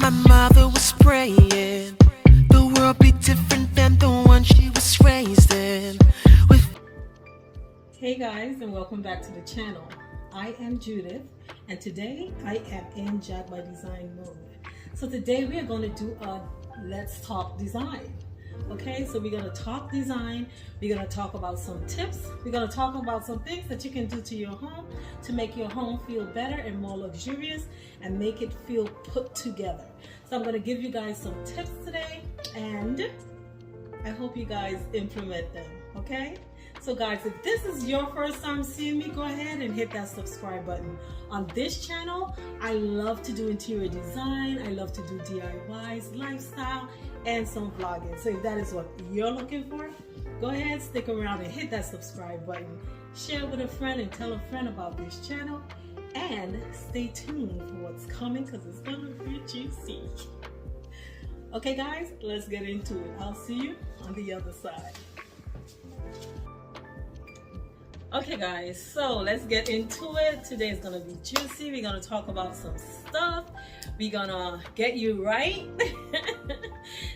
My mother was praying the world be different than the one she was raised in. Hey guys, and welcome back to the channel. I am Judith, and today I am in JAG by Design mode. So today we are going to do a Let's Talk Design. Okay, so we're going to talk design. We're going to talk about some tips. We're going to talk about some things that you can do to your home to make your home feel better and more luxurious and make it feel put together. So I'm going to give you guys some tips today, and I hope you guys implement them. Okay, so guys, if this is your first time seeing me, go ahead and hit that subscribe button. On this channel, I love to do interior design, I love to do DIYs, lifestyle, and some vlogging. So if that is what you're looking for, go ahead, stick around and hit that subscribe button. Share with a friend and tell a friend about this channel, and stay tuned for what's coming because it's gonna be juicy. Okay guys, let's get into it. I'll see you on the other side. Okay guys, so let's get into it. Today is gonna be juicy. We're gonna talk about some stuff. We're gonna get you right.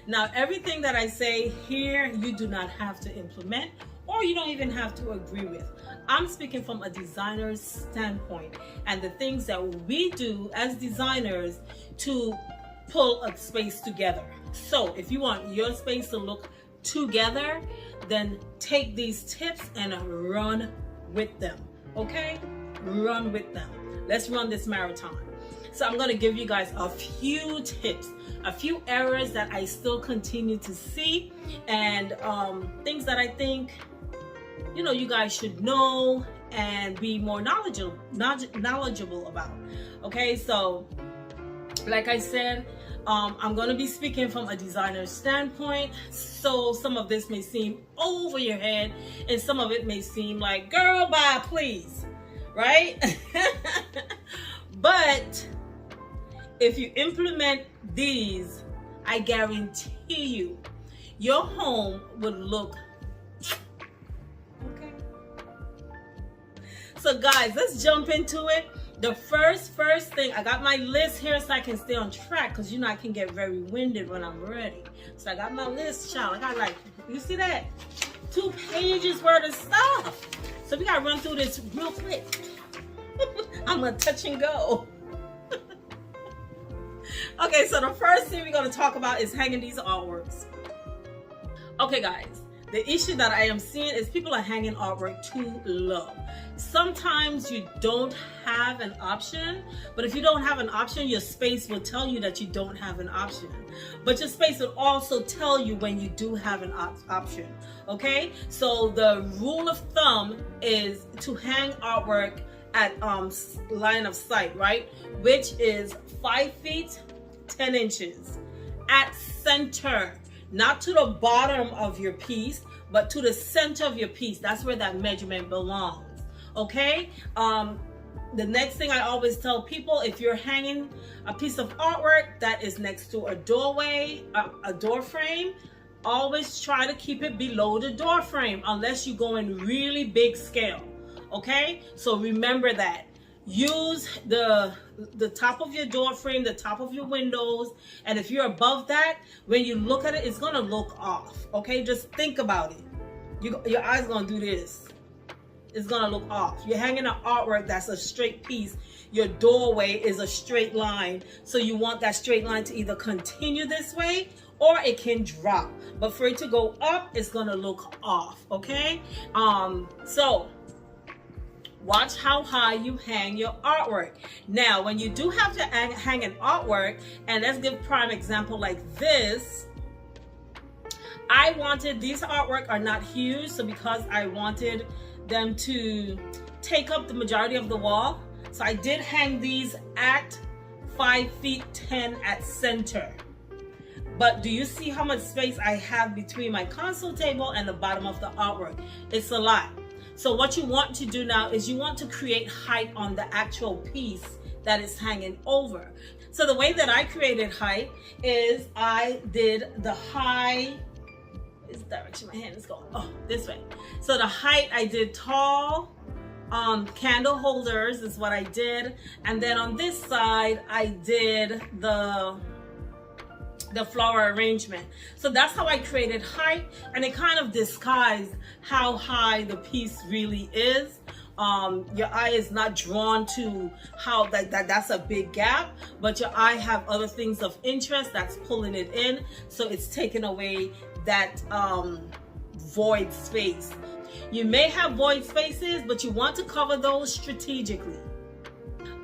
Now, everything that I say here, you do not have to implement, or you don't even have to agree with. I'm speaking from a designer's standpoint and the things that we do as designers to pull a space together. So if you want your space to look together, then take these tips and run with them. Okay, run with them. Let's run this marathon. So I'm going to give you guys a few tips, a few errors that I still continue to see, and things that I think you guys should know and be more knowledgeable about. Okay, so like I said, I'm going to be speaking from a designer's standpoint, so some of this may seem over your head and some of it may seem like, girl, bye please, right? But if you implement these, I guarantee you, your home would look okay. So guys, let's jump into it. The first thing, I got my list here so I can stay on track, because I can get very winded when I'm ready. So I got my list, child. I got, like, you see that? 2 pages worth of stuff. So we gotta run through this real quick. I'm gonna touch and go. Okay, so the first thing we're gonna talk about is hanging these artworks. Okay guys, the issue that I am seeing is people are hanging artwork too low. Sometimes you don't have an option, but if you don't have an option, your space will tell you that you don't have an option. But your space will also tell you when you do have an option, okay? So the rule of thumb is to hang artwork at line of sight, right? Which is 5 feet, 10 inches at center, not to the bottom of your piece, but to the center of your piece. That's where that measurement belongs. Okay, the next thing I always tell people, if you're hanging a piece of artwork that is next to a doorway, a door frame, always try to keep it below the door frame unless you go in really big scale. Okay, so remember that. Use the top of your door frame, the top of your windows, and if you're above that, when you look at it, it's gonna look off. Okay, just think about it. Your eyes gonna do this. It's gonna look off. You're hanging an artwork that's a straight piece. Your doorway is a straight line, so you want that straight line to either continue this way or it can drop. But for it to go up, it's gonna look off. Okay, so watch how high you hang your artwork. Now, when you do have to hang an artwork, and let's give prime example like this. I wanted, these artwork are not huge, so because I wanted them to take up the majority of the wall, so I did hang these at 5 feet 10 at center. But do you see how much space I have between my console table and the bottom of the artwork? It's a lot. So what you want to do now is you want to create height on the actual piece that is hanging over. So the way that I created height is I did the high, this direction my hand is going, oh, this way. So the height, I did tall candle holders is what I did. And then on this side, I did the the flower arrangement. So that's how I created height, and it kind of disguised how high the piece really is. Your eye is not drawn to how that's a big gap, but your eye have other things of interest that's pulling it in, so it's taking away that void space. You may have void spaces, but you want to cover those strategically.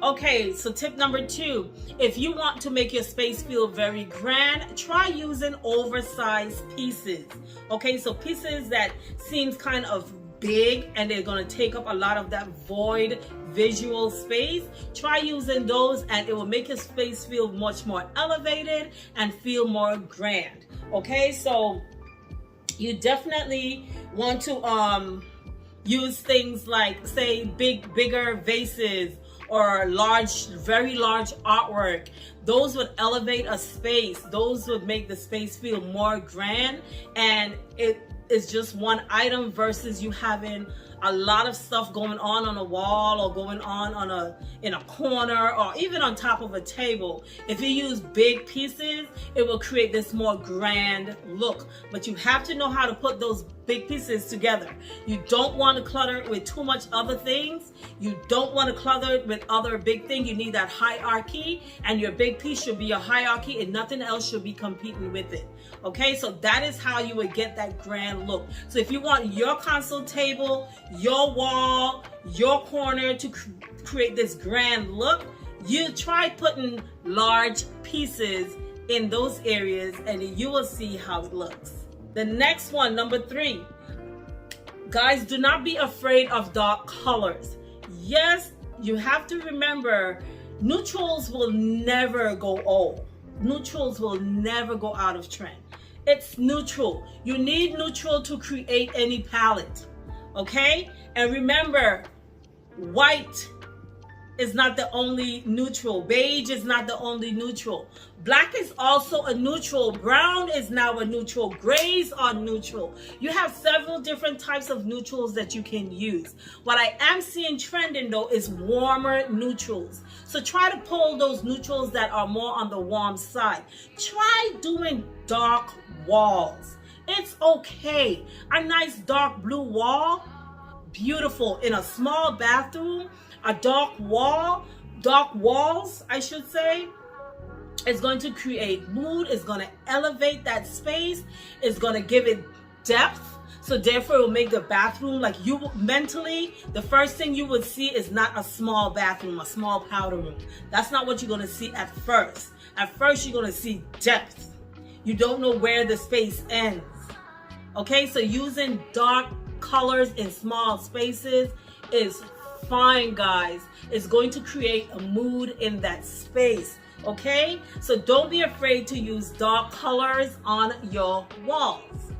Okay, so tip number 2, if you want to make your space feel very grand, try using oversized pieces. Okay, so pieces that seems kind of big and they're going to take up a lot of that void visual space. Try using those and it will make your space feel much more elevated and feel more grand. Okay, so you definitely want to use things like, say, bigger vases or very large artwork. Those would elevate a space. Those would make the space feel more grand, and it is just one item versus you having a lot of stuff going on a wall or going on in a corner or even on top of a table. If you use big pieces, it will create this more grand look, but you have to know how to put those big pieces together. You don't want to clutter it with too much other things. You don't want to clutter it with other big things. You need that hierarchy, and your big piece should be a hierarchy and nothing else should be competing with it. Okay, so that is how you would get that grand look. So if you want your console table, your wall, your corner to create this grand look, you try putting large pieces in those areas and you will see how it looks. The next one, number 3, guys, do not be afraid of dark colors. Yes, you have to remember, neutrals will never go old. Neutrals will never go out of trend. It's neutral. You need neutral to create any palette. Okay? And remember, white is not the only neutral. Beige is not the only neutral. Black is also a neutral. Brown is now a neutral. Grays are neutral. You have several different types of neutrals that you can use. What I am seeing trending though is warmer neutrals. So try to pull those neutrals that are more on the warm side. Try doing dark walls. It's okay. A nice dark blue wall, beautiful. In a small bathroom, a dark walls, I should say, is going to create mood, it's going to elevate that space, it's going to give it depth. So therefore it will make the bathroom, like you mentally, the first thing you would see is not a small bathroom, a small powder room. That's not what you're going to see at first. At first you're going to see depth. You don't know where the space ends. Okay, so using dark colors in small spaces is fine, guys. It's going to create a mood in that space. Okay, so don't be afraid to use dark colors on your walls.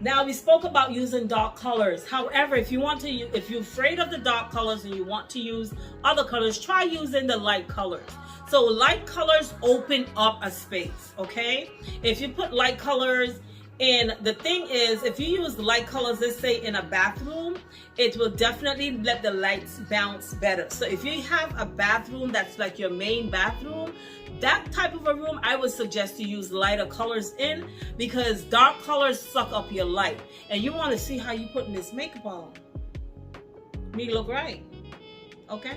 Now, we spoke about using dark colors. However, if you're afraid of the dark colors and you want to use other colors, try using the light colors. So light colors open up a space. Okay, if you put light colors in, the thing is, if you use light colors, let's say in a bathroom, it will definitely let the lights bounce better. So if you have a bathroom that's like your main bathroom, that type of a room, I would suggest to use lighter colors in, because dark colors suck up your light. And you want to see how you putting this makeup on. Me look right. Okay?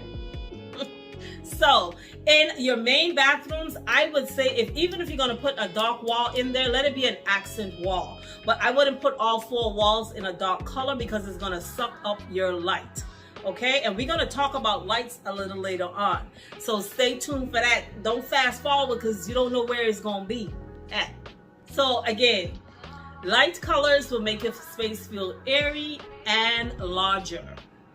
So in your main bathrooms, I would say even if you're going to put a dark wall in there, let it be an accent wall. But I wouldn't put all 4 walls in a dark color because it's going to suck up your light. Okay, and we're going to talk about lights a little later on. So stay tuned for that. Don't fast forward because you don't know where it's going to be at. So again, light colors will make your space feel airy and larger.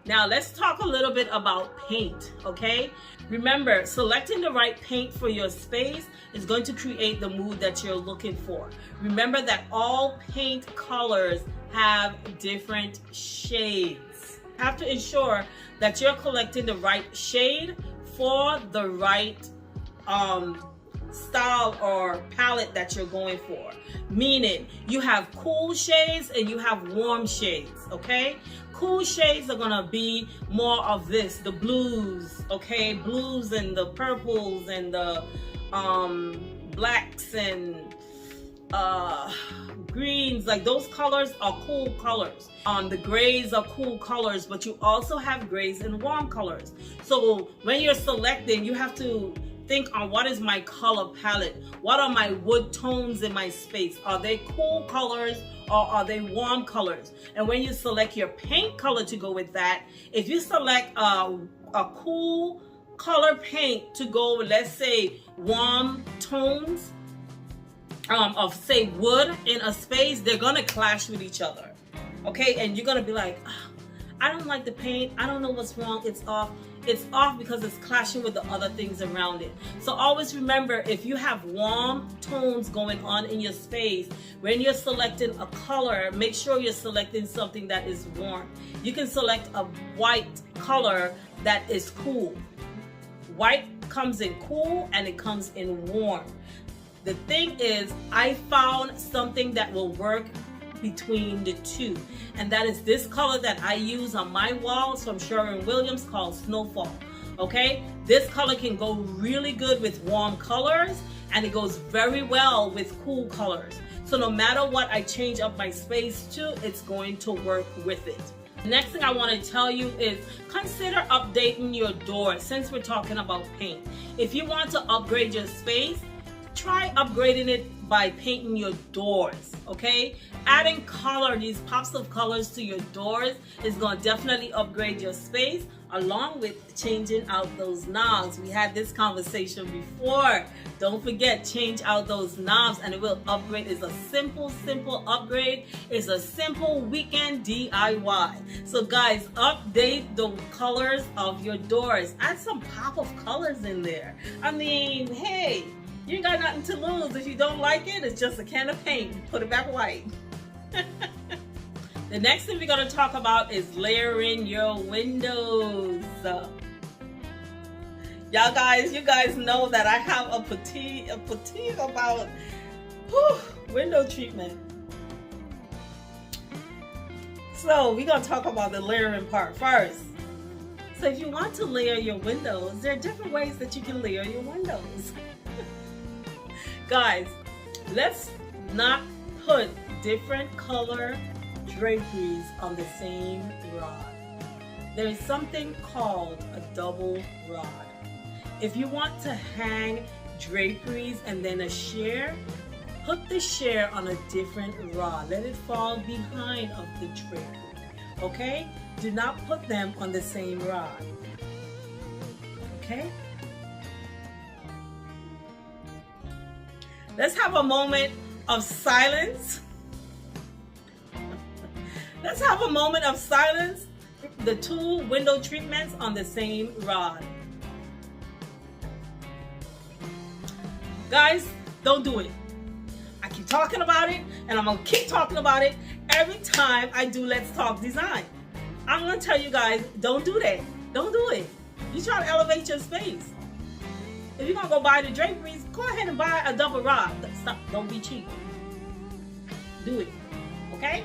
Now let's talk a little bit about paint, okay? Remember, selecting the right paint for your space is going to create the mood that you're looking for. Remember that all paint colors have different shades. You have to ensure that you're collecting the right shade for the right style or palette that you're going for. Meaning, you have cool shades and you have warm shades, okay? Cool shades are gonna be more of this, the blues, okay? Blues and the purples and the blacks and greens, like those colors are cool colors. The grays are cool colors, but you also have grays and warm colors. So when you're selecting, you have to think on what is my color palette? What are my wood tones in my space? Are they cool colors or are they warm colors? And when you select your paint color to go with that, if you select a cool color paint to go with, let's say, warm tones of, say, wood in a space, they're gonna clash with each other. Okay, and you're gonna be like, oh, I don't like the paint, I don't know what's wrong, it's off. It's off because it's clashing with the other things around it. So always remember, if you have warm tones going on in your space, when you're selecting a color, make sure you're selecting something that is warm. You can select a white color that is cool. White comes in cool and it comes in warm. The thing is, I found something that will work between the two, and that is this color that I use on my walls from Sherwin-Williams called Snowfall. Okay, this color can go really good with warm colors and it goes very well with cool colors. So no matter what I change up my space to, it's going to work with it. The next thing I want to tell you is consider updating your door. Since we're talking about paint, if you want to upgrade your space, try upgrading it by painting your doors. Okay, adding color, these pops of colors to your doors is going to definitely upgrade your space, along with changing out those knobs. We had this conversation before. Don't forget, change out those knobs and it will upgrade. It's a simple upgrade. It's a simple weekend DIY. So guys, update the colors of your doors. Add some pop of colors in there. I mean, hey, you ain't got nothing to lose. If you don't like it, it's just a can of paint. Put it back white. The next thing we're going to talk about is layering your windows. You guys know that I have a petite about window treatment. So we're going to talk about the layering part first. So if you want to layer your windows, there are different ways that you can layer your windows. Guys, let's not put different color draperies on the same rod. There is something called a double rod. If you want to hang draperies and then a share, put the share on a different rod. Let it fall behind of the drapery. Okay? Do not put them on the same rod. Okay? Let's have a moment of silence. Let's have a moment of silence. The two window treatments on the same rod. Guys, don't do it. I keep talking about it and I'm gonna keep talking about it every time I do Let's Talk Design. I'm gonna tell you guys, don't do that. Don't do it. You're trying to elevate your space. If you're gonna go buy the draperies, go ahead and buy a double rod. Stop, don't be cheap. Do it, okay?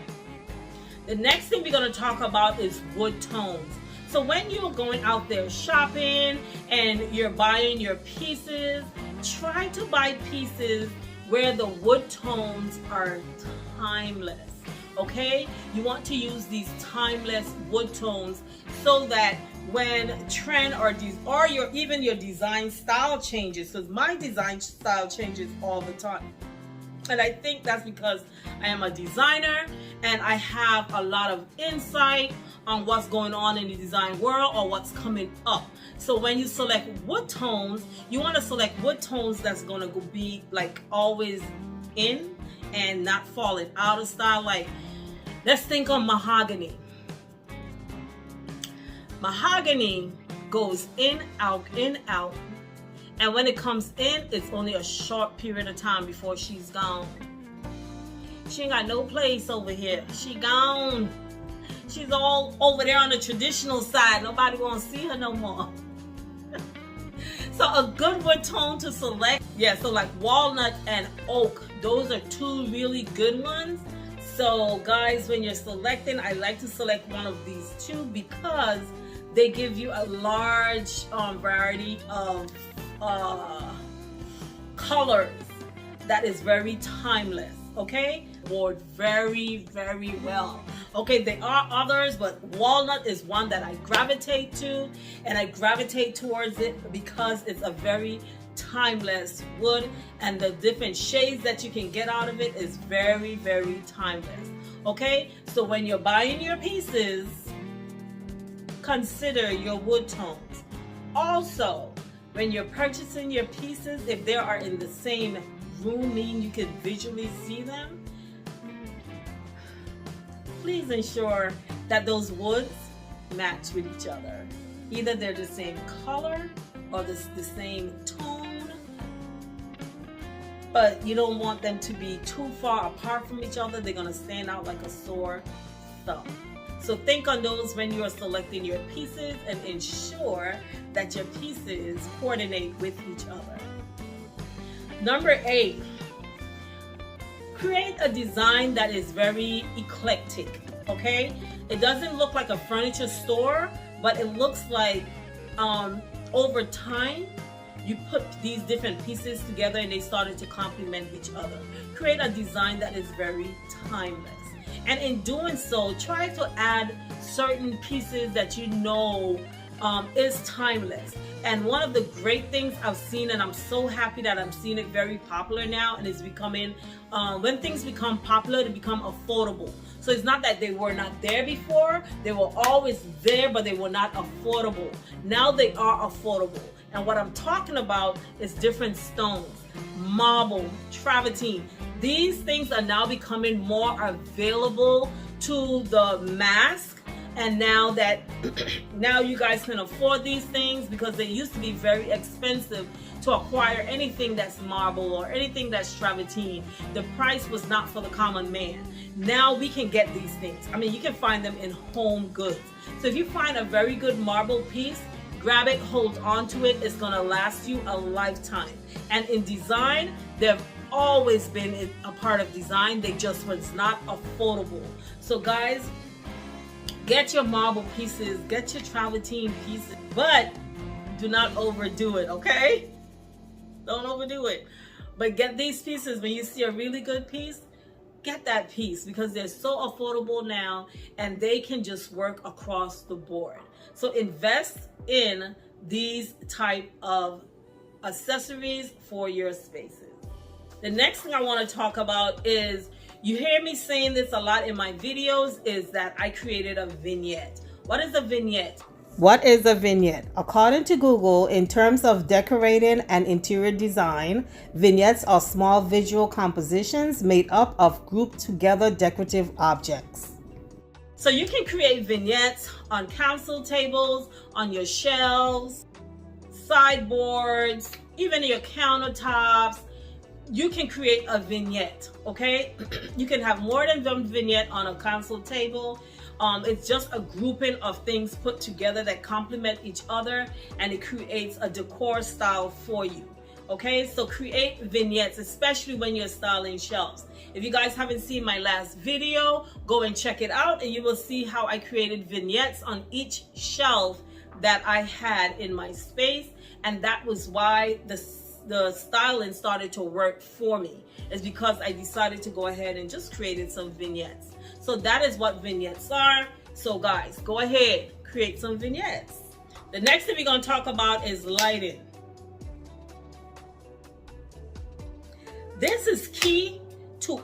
The next thing we're gonna talk about is wood tones. So when you're going out there shopping and you're buying your pieces, try to buy pieces where the wood tones are timeless, okay? You want to use these timeless wood tones so that when trend or even your design style changes, because my design style changes all the time. And I think that's because I am a designer and I have a lot of insight on what's going on in the design world or what's coming up. So when you select wood tones, you want to select wood tones that's going to be like always in and not falling out of style. Like, let's think of mahogany. Mahogany goes in, out, and when it comes in, it's only a short period of time before she's gone. She ain't got no place over here. She gone. She's all over there on the traditional side. Nobody won't see her no more. So a good wood tone to select, yeah, so like walnut and oak, those are two really good ones. So guys, when you're selecting, I like to select one of these two because they give you a large variety of colors that is very timeless, okay? Worked very, very well. Okay, there are others, but walnut is one that I gravitate to, and I gravitate towards it because it's a very timeless wood, and the different shades that you can get out of it is very, very timeless. Okay, so when you're buying your pieces, consider your wood tones. Also, when you're purchasing your pieces, if they are in the same room, meaning you can visually see them, please ensure that those woods match with each other. Either they're the same color or the same tone, but you don't want them to be too far apart from each other. They're gonna stand out like a sore thumb. So think on those when you are selecting your pieces, and ensure that your pieces coordinate with each other. Number 8, create a design that is very eclectic, okay? It doesn't look like a furniture store, but it looks like over time, you put these different pieces together and they started to complement each other. Create a design that is very timeless. And in doing so, try to add certain pieces that you know is timeless. And one of the great things I've seen, and I'm so happy that I'm seeing it very popular now, and it's becoming, when things become popular, they become affordable. So it's not that they were not there before, they were always there, but they were not affordable. Now they are affordable. And what I'm talking about is different stones, marble, travertine. These things are now becoming more available to the mass. And now that now you guys can afford these things, because they used to be very expensive to acquire anything that's marble or anything that's travertine. The price was not for the common man. Now we can get these things. I mean, you can find them in home goods. So if you find a very good marble piece, grab it, hold on to it. It's gonna last you a lifetime. And in design, they've always been a part of design. They just was not affordable. So guys, get your marble pieces, get your travertine pieces, but do not overdo it, okay? Don't overdo it. But get these pieces. When you see a really good piece, get that piece, because they're so affordable now and they can just work across the board. So invest in these type of accessories for your spaces. The next thing I want to talk about is, you hear me saying this a lot in my videos, is that I created a vignette. What is a vignette? What is a vignette? According to Google, in terms of decorating and interior design, vignettes are small visual compositions made up of grouped together decorative objects. So you can create vignettes on council tables, on your shelves, sideboards, even your countertops. You can create a vignette, okay? You can have more than one vignette on a council table. It's just a grouping of things put together that complement each other, and it creates a decor style for you, okay? So create vignettes, especially when you're styling shelves. If you guys haven't seen my last video, go and check it out, and you will see how I created vignettes on each shelf that I had in my space. And that was why the styling started to work for me, is because I decided to go ahead and just created some vignettes. So that is what vignettes are. So guys, go ahead, create some vignettes. The next thing we're going to talk about is lighting. This is key to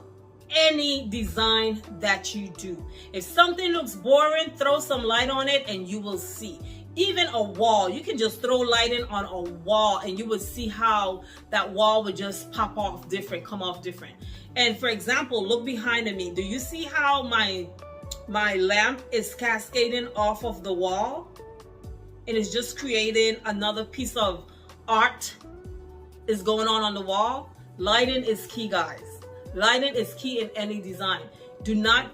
any design that you do. If something looks boring, throw some light on it and you will see. Even a wall, you can just throw lighting on a wall and you would see how that wall would just pop off different, come off different. And for example, look behind me. Do you see how my lamp is cascading off of the wall? It is just creating another piece of art is going on the wall. Lighting is key, guys. Lighting is key in any design. Do not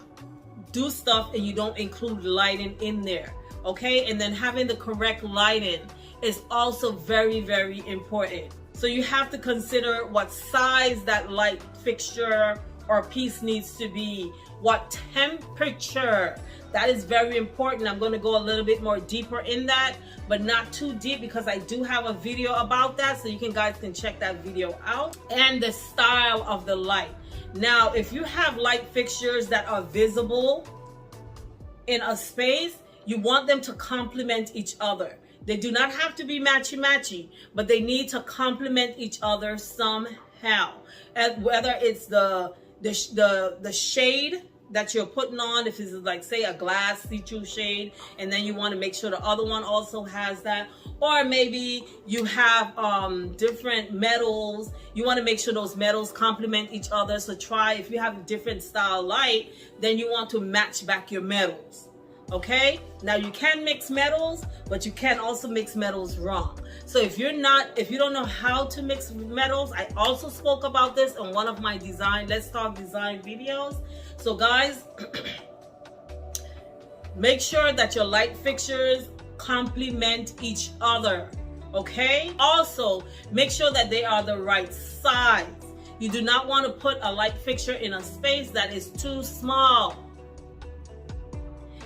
do stuff and you don't include lighting in there. Okay, and then having the correct lighting is also very, very important. So you have to consider what size that light fixture or piece needs to be, what temperature. That is very important. I'm going to go a little bit more deeper in that, but not too deep, because I do have a video about that, so you guys can check that video out. And the style of the light. Now, if you have light fixtures that are visible in a space, you want them to complement each other. They do not have to be matchy-matchy, but they need to complement each other somehow. And whether it's the shade that you're putting on, if it's like, say, a glass see-through shade, and then you want to make sure the other one also has that, or maybe you have different metals. You want to make sure those metals complement each other. So try, if you have a different style light, then you want to match back your metals. Okay, now you can mix metals, but you can also mix metals wrong. So if you don't know how to mix metals, I also spoke about this in one of my Let's Talk Design videos. So guys, make sure that your light fixtures complement each other. Okay, also make sure that they are the right size. You do not want to put a light fixture in a space that is too small.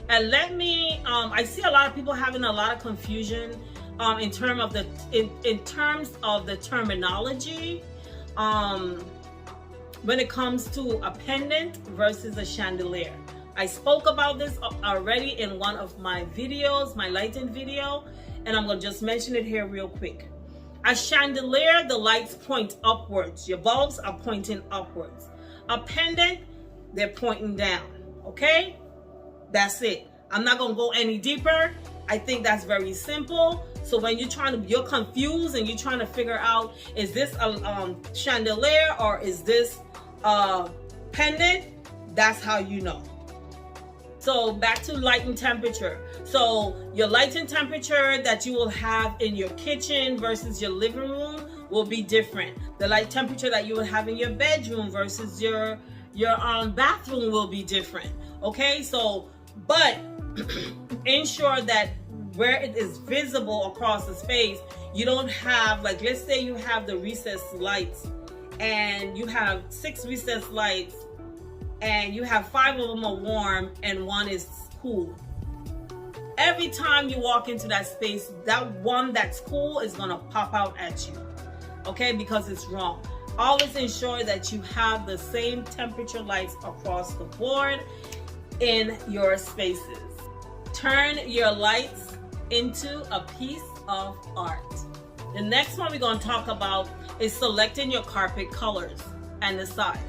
And I see a lot of people having a lot of confusion in terms of the terminology when it comes to a pendant versus a chandelier. I spoke about this already in one of my videos, my lighting video, and I'm gonna just mention it here real quick. A chandelier, the lights point upwards. Your bulbs are pointing upwards. A pendant, they're pointing down. Okay? That's it. I'm not gonna go any deeper. I think that's very simple. So when you're confused and you're trying to figure out, is this a chandelier or is this a pendant? That's how you know. So back to light and temperature. So your light and temperature that you will have in your kitchen versus your living room will be different. The light temperature that you will have in your bedroom versus your bathroom will be different. Okay, so but ensure that where it is visible across the space, you don't have, like, let's say you have the recessed lights and you have 6 recessed lights and you have 5 of them are warm and 1 is cool. Every time you walk into that space, that one that's cool is gonna pop out at you, okay, because it's wrong. Always ensure that you have the same temperature lights across the board in your spaces. Turn your lights into a piece of art. The next one we're going to talk about is selecting your carpet colors and the size.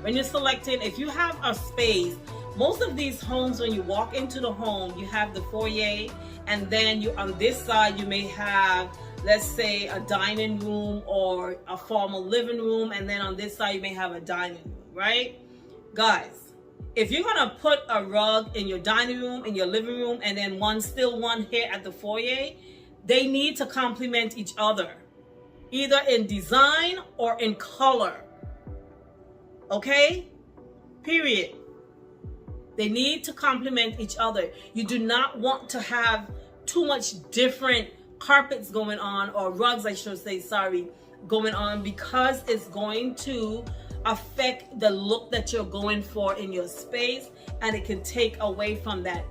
When you're selecting, if you have a space, most of these homes, when you walk into the home, you have the foyer, and then on this side you may have, let's say, a dining room or a formal living room, and then on this side you may have a dining room, right? Guys, if you're gonna put a rug in your dining room, in your living room, and then one here at the foyer, they need to complement each other, either in design or in color. Okay? Period. They need to complement each other. You do not want to have too much different carpets going on, or rugs, I should say, sorry, going on, because it's going to affect the look that you're going for in your space, and it can take away from that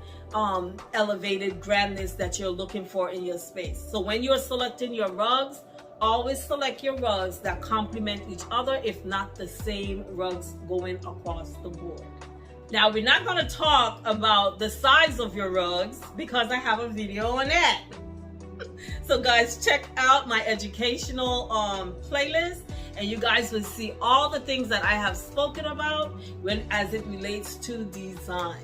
elevated grandness that you're looking for in your space. So when you're selecting your rugs, always select your rugs that complement each other, if not the same rugs going across the board. Now, we're not going to talk about the size of your rugs because I have a video on that. So guys, check out my educational playlist, and you guys will see all the things that I have spoken about as it relates to design.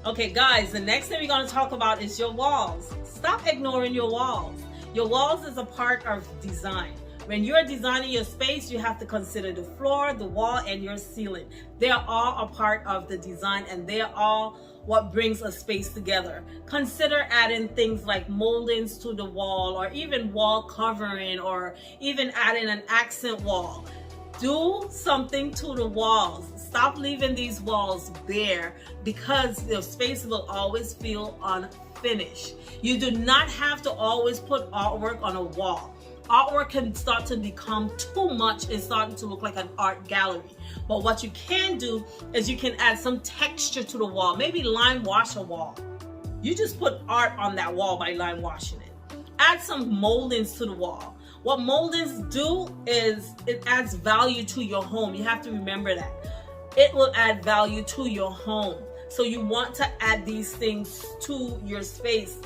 Okay guys, the next thing we're going to talk about is your walls. Stop ignoring your walls. Your walls is a part of design. When you're designing your space, you have to consider the floor, the wall, and your ceiling. They are all a part of the design, and they are all what brings a space together. Consider adding things like moldings to the wall, or even wall covering, or even adding an accent wall. Do something to the walls. Stop leaving these walls bare, because the space will always feel unfinished. You do not have to always put artwork on a wall. artwork can start to become too much. It's starting to look like an art gallery. But what you can do is you can add some texture to the wall. Maybe line wash a wall. You just put art on that wall by line washing it. Add some moldings to the wall. What moldings do is it adds value to your home. You have to remember that. It will add value to your home. So you want to add these things to your space.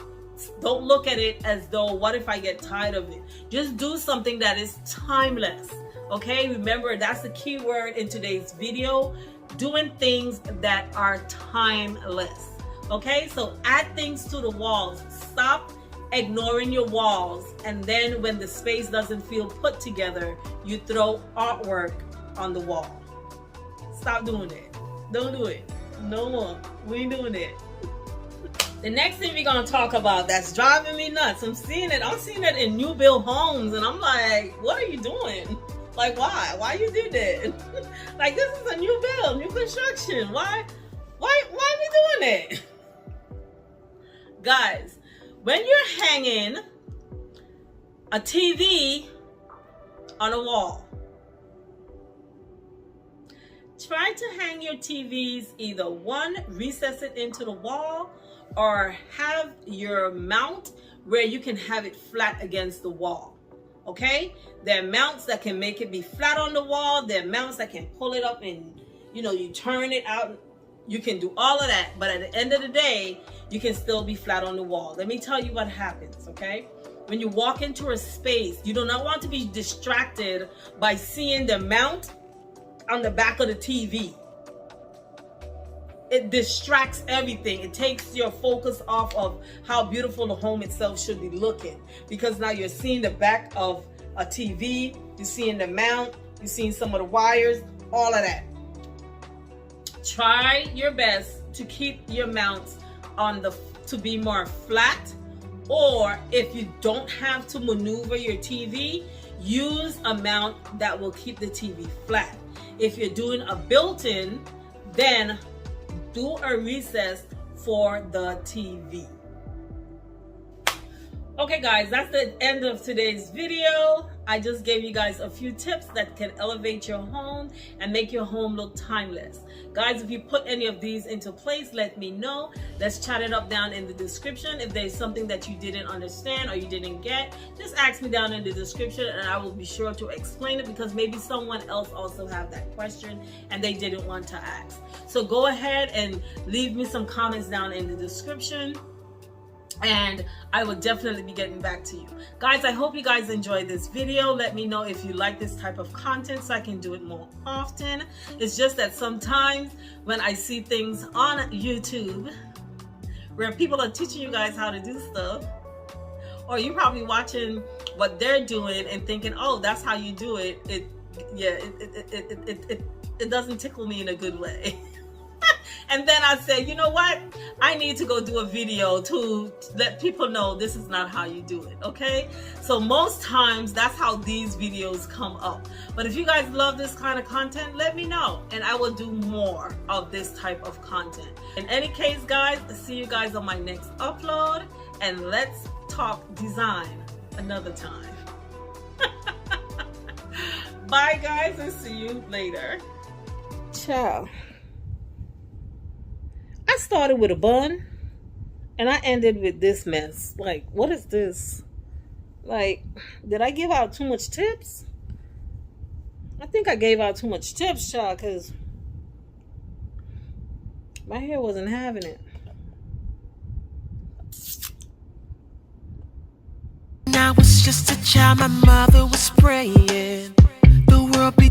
Don't look at it as though, what if I get tired of it? Just do something that is timeless. Okay, remember that's the key word in today's video. Doing things that are timeless. Okay, so add things to the walls. Stop ignoring your walls, and then when the space doesn't feel put together, you throw artwork on the wall. Stop doing it. Don't do it. No more. We ain't doing it. The next thing we're gonna talk about that's driving me nuts. I'm seeing it in new build homes, and I'm like, what are you doing? Like, why? Why you do that? Like, this is a new build, new construction. Why are we doing it? Guys, when you're hanging a TV on a wall, try to hang your TVs either one, recess it into the wall, or have your mount where you can have it flat against the wall. Okay? There are mounts that can make it be flat on the wall. There are mounts that can pull it up and, you turn it out. You can do all of that, but at the end of the day, you can still be flat on the wall. Let me tell you what happens, okay? When you walk into a space, you do not want to be distracted by seeing the mount on the back of the TV. It distracts everything. It takes your focus off of how beautiful the home itself should be looking, because now you're seeing the back of a TV, you're seeing the mount, you're seeing some of the wires, all of that. Try your best to keep your mounts to be more flat, or if you don't have to maneuver your TV, use a mount that will keep the TV flat. If you're doing a built-in, then do a recess for the TV. Okay guys, that's the end of today's video. I just gave you guys a few tips that can elevate your home and make your home look timeless. Guys, if you put any of these into place, let me know. Let's chat it up down in the description. If there's something that you didn't understand or you didn't get, just ask me down in the description and I will be sure to explain it, because maybe someone else also have that question and they didn't want to ask. So go ahead and leave me some comments down in the description, and I will definitely be getting back to you. Guys, I hope you guys enjoyed this video. Let me know if you like this type of content so I can do it more often. It's just that sometimes when I see things on YouTube where people are teaching you guys how to do stuff, or you're probably watching what they're doing and thinking, oh, that's how you do it, it doesn't tickle me in a good way. And then I said, you know what? I need to go do a video to let people know this is not how you do it, okay? So most times, that's how these videos come up. But if you guys love this kind of content, let me know, and I will do more of this type of content. In any case, guys, I'll see you guys on my next upload, and let's talk design another time. Bye, guys, and see you later. Ciao. I started with a bun and I ended with this mess. Like, what is this? Like, did I give out too much tips? I think I gave out too much tips, child, because my hair wasn't having it. When I was just a child, my mother was praying the world be